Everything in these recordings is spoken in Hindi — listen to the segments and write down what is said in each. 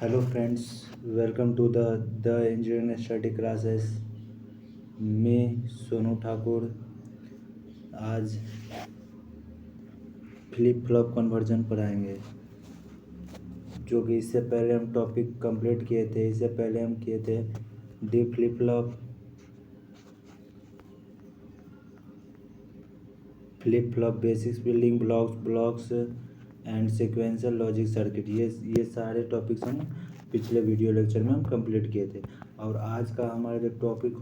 Hello friends, welcome to the engineering study classes. मैं सोनू ठाकुर आज फ्लिप फ्लॉप कन्वर्जन पढ़ाएंगे। जो कि इससे पहले हम टॉपिक कंप्लीट किए थे। इससे पहले हम किए थे D flip flop basics, building blocks and sequential logic circuit. ये सारे टॉपिक्स हम पिछले वीडियो लेक्चर में हम कंप्लीट किए थे। और आज का हमारा जो टॉपिक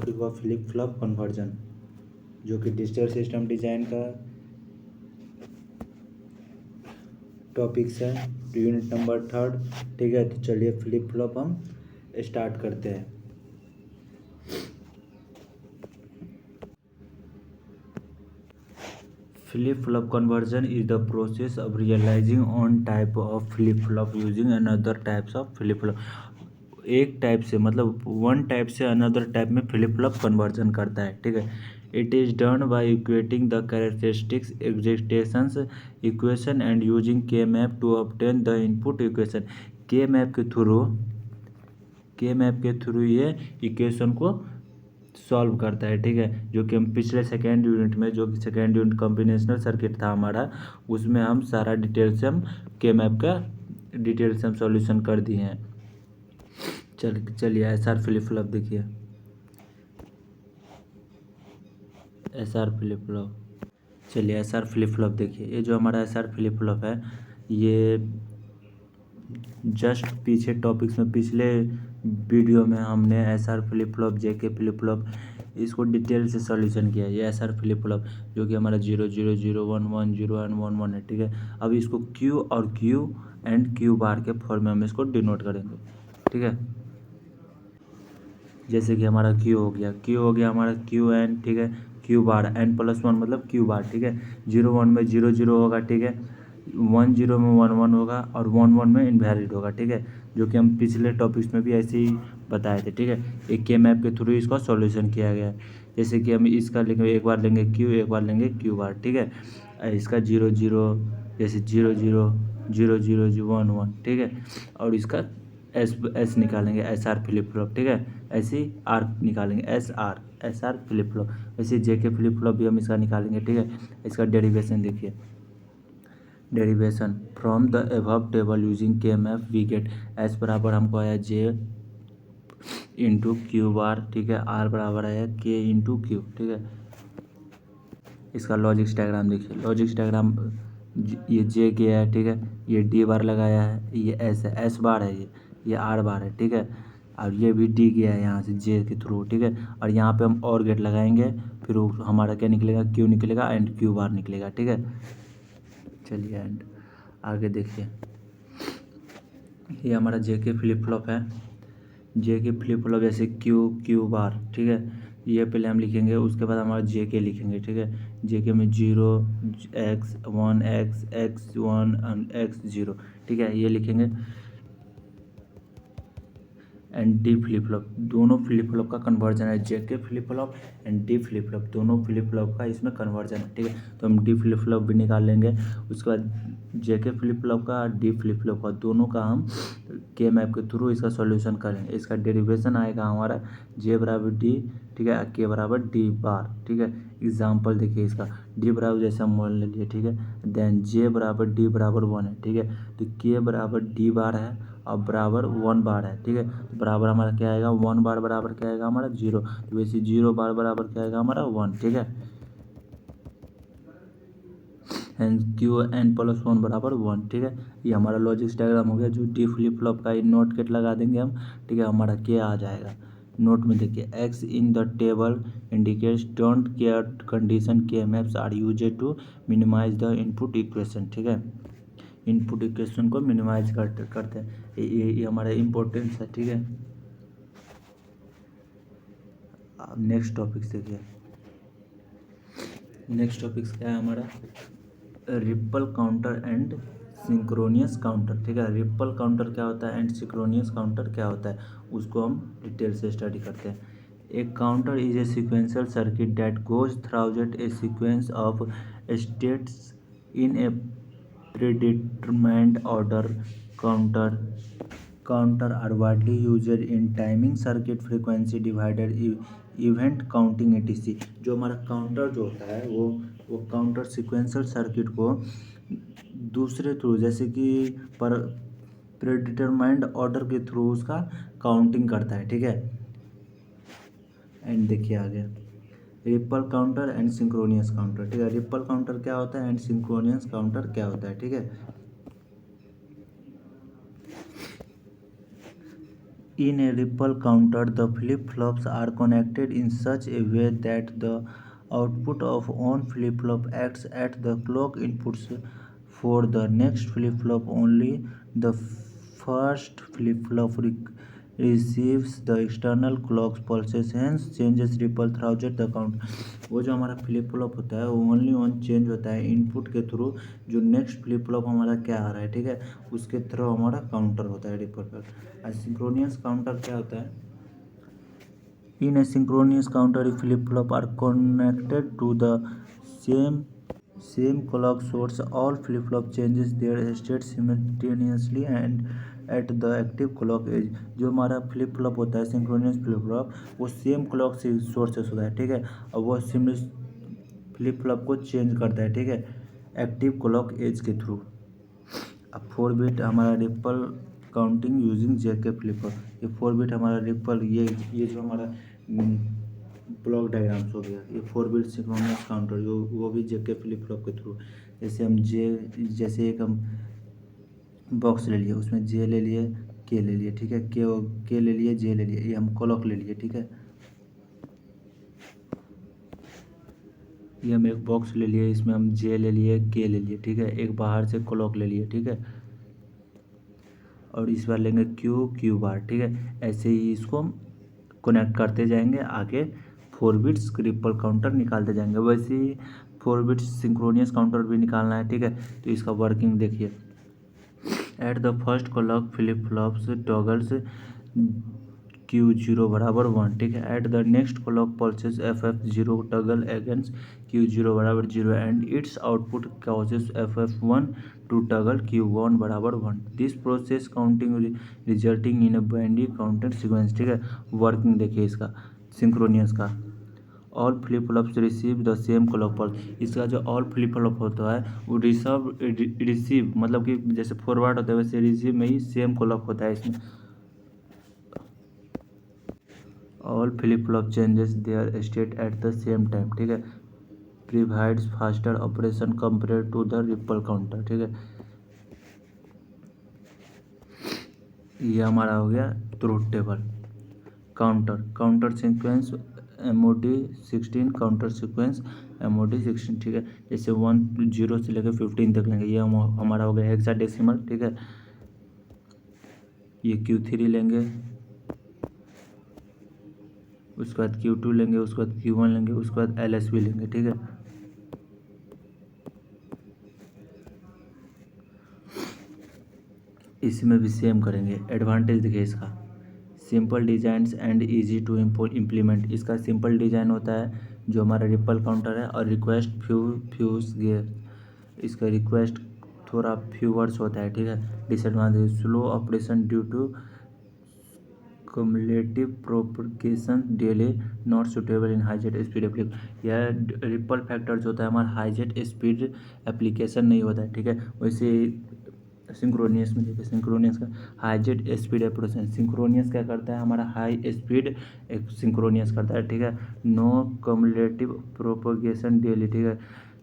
होगा फ्लिप फ्लॉप कन्वर्जन, जो कि डिजिटल सिस्टम डिज़ाइन का टॉपिक्स है, यूनिट नंबर 3। ठीक है, तो चलिए फ्लिप फ्लॉप हम स्टार्ट करते हैं। Flip-flop conversion is the process of realizing one type of flip-flop using another types of flip-flop। एक टाइप से मतलब वन टाइप से अनदर टाइप में फ्लिप फ्लॉप कन्वर्जन करता है। ठीक है, it is done by equating the characteristics existence equation and using K map to obtain the input equation. K map के थ्रू ये इक्वेशन को सॉल्व करता है। ठीक है, जो कि हम पिछले सेकेंड यूनिट में, जो कि सेकेंड यूनिट कॉम्बिनेशनल सर्किट था हमारा, उसमें हम सारा डिटेल से हम के मैप का डिटेल से हम सॉल्यूशन कर दिए हैं। चलिए एस आर फ्लिप फ्लॉप देखिए। एस आर फ्लिप फ्लॉप, चलिए एस आर फ्लिप फ्लॉप देखिए। ये जो हमारा एस आर फ्लिप फ्लॉप है, ये जस्ट पीछे टॉपिक्स में पिछले वीडियो में हमने एस आर फ्लिप फ्लॉप, जे के फ्लिप फ्लॉप, इसको डिटेल से सॉल्यूशन किया है। ये एस आर फ्लिप फ्लॉप जो कि हमारा 0 0 0 1 1 0 एंड 1 1 है। ठीक है, अब इसको क्यू और क्यू एंड क्यू बार के फॉर्म में हम इसको डिनोट करेंगे। ठीक है, जैसे कि हमारा क्यू हो गया हमारा क्यू एन। ठीक है, Q bar N plus one मतलब क्यू बार। ठीक है, 0 1 में 0 0 होगा। ठीक है, 1 0 में 1 1 होगा और 1 1 में इनवैलिड होगा। ठीक है, जो कि हम पिछले टॉपिक्स में भी ऐसे ही बताए थे। ठीक है, एक के मैप के थ्रू इसका सॉल्यूशन किया गया है। जैसे कि हम इसका लेंगे, एक बार लेंगे क्यू, एक बार लेंगे क्यू बार। ठीक है, इसका 0 0, जैसे 0 0 0 0 1 1। ठीक है, और इसका एस निकालेंगे, एस आर फ्लिप फ्लॉप। ठीक है, ऐसे ही आर निकालेंगे, एस आर फ्लिप फ्लॉप। ऐसे जे के फ्लिप फ्लॉप भी हम इसका निकालेंगे। ठीक है, इसका डेरिवेशन देखिए। Derivation from the above table using K map we get S बराबर हमको आया जे इंटू क्यू बार। ठीक है, आर बराबर आया के इंटू क्यू। ठीक है, इसका लॉजिक्स डायग्राम देखिए। लॉजिक्स डायग्राम, ये जे के है। ठीक है, ये डी बार लगाया है, ये एस है, एस बार है, ये आर बार है। ठीक है, और ये भी डी गया है यहाँ से जे के थ्रू। ठीक है, और यहाँ पे हम और गेट लगाएंगे, फिर वो हमारा क्या निकलेगा, क्यू निकलेगा एंड क्यू बार निकलेगा। ठीक है, चलिए एंड आगे देखिए। ये हमारा जे के फ्लिप फ्लॉप है। जे के फ्लिप फ्लॉप जैसे क्यू बार। ठीक है, ये पहले हम लिखेंगे, उसके बाद हमारा जे के लिखेंगे। ठीक है, जे के में 0 x 1 x 1 x 0। ठीक है, ये लिखेंगे। एंड डी फ्लिप फ्लॉप, दोनों फ्लिप फ्लॉप का कन्वर्जन है। जे के flip flop and D flip flop, दोनों फ्लिप फ्लॉप का इसमें कन्वर्जन है। ठीक है, तो हम डी फ्लिप फ्लॉप भी निकाल लेंगे। उसके बाद जे के फ्लिप फ्लॉप का, डी फ्लिप फ्लॉप का, दोनों का हम के मैप के थ्रू इसका सॉल्यूशन करेंगे। इसका डेरिवेशन आएगा हमारा जे बराबर डी। ठीक है, के बराबर डी बार। ठीक है, एग्जाम्पल देखिए इसका। डी बराबर जैसे हम मान ले लिए। ठीक है, देन जे बराबर डी बराबर 1 है। ठीक है, तो के बराबर डी बार है और बराबर 1 बार है। ठीक है, तो बराबर हमारा क्या आएगा, 1 बार बराबर क्या आएगा हमारा 0। तो वैसे 0 बार बराबर क्या आएगा हमारा 1। ठीक है, एंड क्यू एन प्लस 1 बराबर 1। ठीक है, ये हमारा लॉजिक्स डायग्राम हो गया। जो डी फ्लिप फ्लॉप का नोट गेट लगा देंगे हम। ठीक है, हमारा क्या आ जाएगा नोट में देखिए। X in the table indicates don't care condition K maps are use to minimize the input equation. ठीक है, इनपुट इक्वेशन को मिनिमाइज करते हैं। ये हमारा इम्पोर्टेंस है। ठीक है, अब नेक्स्ट टॉपिक देखिए। नेक्स्ट टॉपिक्स क्या है हमारा, ripple counter and synchronous counter. ठीक है, रिपल काउंटर क्या होता है एंड सिंक्रोनियस काउंटर क्या होता है, उसको हम डिटेल से स्टडी करते हैं। A counter is a sequential circuit that goes through a sequence of states in a predetermined order counter are widely used in timing circuit frequency divider event counting etc. जो हमारा काउंटर जो होता है वो काउंटर सिक्वेंशियल सर्किट को दूसरे थ्रू जैसे कि पर प्रीडिटरमाइंड ऑर्डर के थ्रू उसका काउंटिंग करता है, ठीक है। एंड देखिए आगे ripple counter and synchronous counter, ठीक है। रिपल काउंटर क्या होता है एंड सिंक्रोनियस काउंटर क्या होता है, ठीक है। In a ripple counter, the flip-flops are connected in such a way that the output of one flip-flop acts at the clock inputs for the next flip-flop. Only the first flip-flop receives the external clock pulses, hence changes ripple throughout the counter. वो जो हमारा फ्लिप फ्लॉप होता है वो ओनली ऑन चेंज होता है इनपुट के थ्रू, जो नेक्स्ट फ्लिप फ्लॉप हमारा क्या आ रहा है, ठीक है, उसके थ्रू हमारा काउंटर होता है रिपल काउंटर। एसिंक्रोनियस काउंटर क्या होता है? In asynchronous counter flip flop are connected to the same clock source. All flip flop changes their state simultaneously and at the active clock edge. जो हमारा फ्लिप फ्लॉप होता है सिंक्रोनियस फ्लिप फ्लॉप वो सेम क्लॉक से सोर्सेस होता है, ठीक है, और वो फ्लिप फ्लॉप को चेंज करता है, ठीक है, एक्टिव क्लॉक एज के थ्रू। अब 4 बिट हमारा ripple counting using JK flip flop, ये 4 बिट हमारा रिपल ये जो हमारा ब्लॉक डायग्राम्स हो गया, ये 4 बिट सिंक्रोनस काउंटर जो वो भी जेके फ्लिप फ्लॉप के थ्रू। जैसे एक हम बॉक्स ले लिए उसमें जे ले लिए के ले लिए, ठीक है, के ले लिए जे ले लिए, ये हम क्लॉक ले लिए, ठीक है, ये हम एक बॉक्स ले लिए इसमें हम जे ले लिए के ले लिए, ठीक है, एक बाहर से क्लॉक ले लिए, ठीक है, और इस बार लेंगे क्यू बार, ठीक है। ऐसे ही इसको हम कनेक्ट करते जाएंगे आगे 4 बिट्स रिपल काउंटर निकालते जाएंगे। वैसे ही 4 बिट्स सिंक्रोनियस काउंटर भी निकालना है, ठीक है। तो इसका वर्किंग देखिए, at the first clock flip flops toggles Q0 बराबर 1, ठीक है। At the next clock pulses FF0 toggle against Q0 बराबर 0 and its output causes FF1 to toggle Q1 बराबर 1। This process counting resulting in a binary counted sequence, ठीक है। वर्किंग देखिए इसका सिंक्रोनियस का, all flip flops receive the same clock pulse. इसका जो ऑल फ्लिप फ्लॉप होता है वो रिसीव मतलब कि जैसे फॉरवर्ड होता है वैसे रिसीव में ही सेम क्लॉक होता है इसमें। All flip flop changes their state at the same time, ठीक है, provides faster operation compare to the ripple counter, ठीक है। ये हमारा हो गया truth table. Counter sequence MOD 16 counter sequence MOD 16, ठीक है। जैसे 10 से लेकर 15 तक लेंगे, ये हमारा हो गया हेक्साडेसिमल, ठीक है। ये Q3 लेंगे, उसके बाद Q2 लेंगे, उसके बाद Q1 लेंगे, उसके बाद LSB लेंगे, ठीक है। इसमें भी सेम करेंगे। एडवांटेज देखिए इसका, simple designs and easy to implement. इसका सिंपल डिजाइन होता है जो हमारा रिपल काउंटर है, और रिक्वेस्ट फ्यूज गियर, इसका रिक्वेस्ट थोड़ा फ्यू वर्ड्स होता है, ठीक है। Disadvantage slow operation due to cumulative propagation delay not suitable in high jet speed application. यह रिपल फैक्टर जो होता है हमारा हाई जेट स्पीड एप्लीकेशन नहीं होता है, ठीक है। वैसे सिंक्रोनियस में देखिए, सिंक्रोनियस का हाई जेट स्पीड एप्रोचन, सिंक्रोनियस क्या करता है हमारा हाई स्पीड सिंक्रोनियस करता है, ठीक है। नो कम्युलेटिव प्रोपगेशन डेली, ठीक है,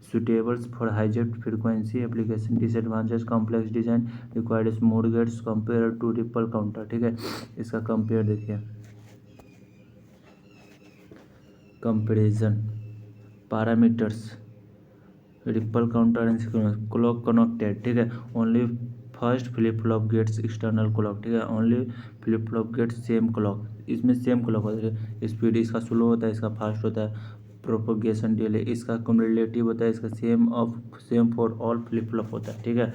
suitable for high jet frequency application। disadvantage complex design requires more gates compared to ripple counter, ठीक है। इसका कंपेयर देखिए, comparison parameters ripple counter and clock connected, ठीक है। Only first flip flop gets external clock, ठीक है, only flip flop gets same clock, इसमें सेम क्लॉक होता है। स्पीड इसका स्लो होता है, इसका फास्ट होता है। प्रोपगेशन डिले इसका क्युमुलेटिव होता है, इसका same for all flip flop होता है, ठीक है।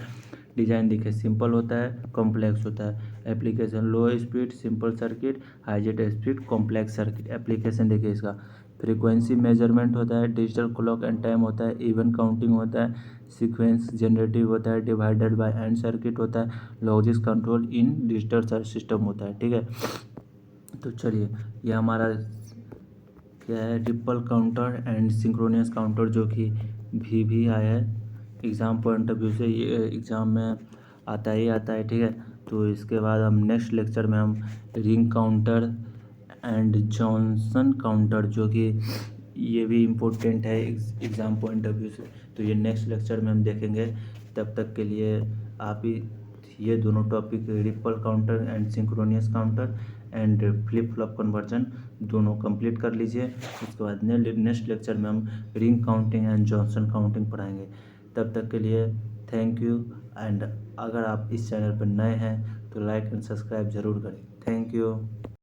डिजाइन देखिए, सिंपल होता है, कॉम्प्लेक्स होता है। एप्लीकेशन लो speed simple circuit, high jet speed complex circuit. Application देखिए इसका, फ्रीक्वेंसी मेजरमेंट होता है, डिजिटल क्लॉक एंड टाइम होता है, इवन काउंटिंग होता है, सीक्वेंस जनरेटिव होता है, डिवाइडेड बाय एंड सर्किट होता है, लॉजिक कंट्रोल इन डिजिटल सिस्टम होता है। ठीक है, तो चलिए ये हमारा क्या है, ripple counter and synchronous counter, जो कि भी आया है एग्ज़ाम पॉइंट ऑफ व्यू से, ये एग्ज़ाम में आता ही आता है। ठीक है, तो इसके बाद हम नेक्स्ट लेक्चर में हम ring counter and Johnson counter, जो कि ये भी इम्पोर्टेंट है एग्ज़ाम पॉइंट ऑफ व्यू से, तो ये नेक्स्ट लेक्चर में हम देखेंगे। तब तक के लिए आप ही ये दोनों topic, ripple counter and synchronous counter and flip flop conversion, दोनों कंप्लीट कर लीजिए। उसके बाद नेक्स्ट लेक्चर में हम ring counting and Johnson counting पढ़ाएंगे। तब तक के लिए थैंक यू। एंड अगर आप इस चैनल पर नए हैं तो लाइक एंड सब्सक्राइब ज़रूर करें। Thank you.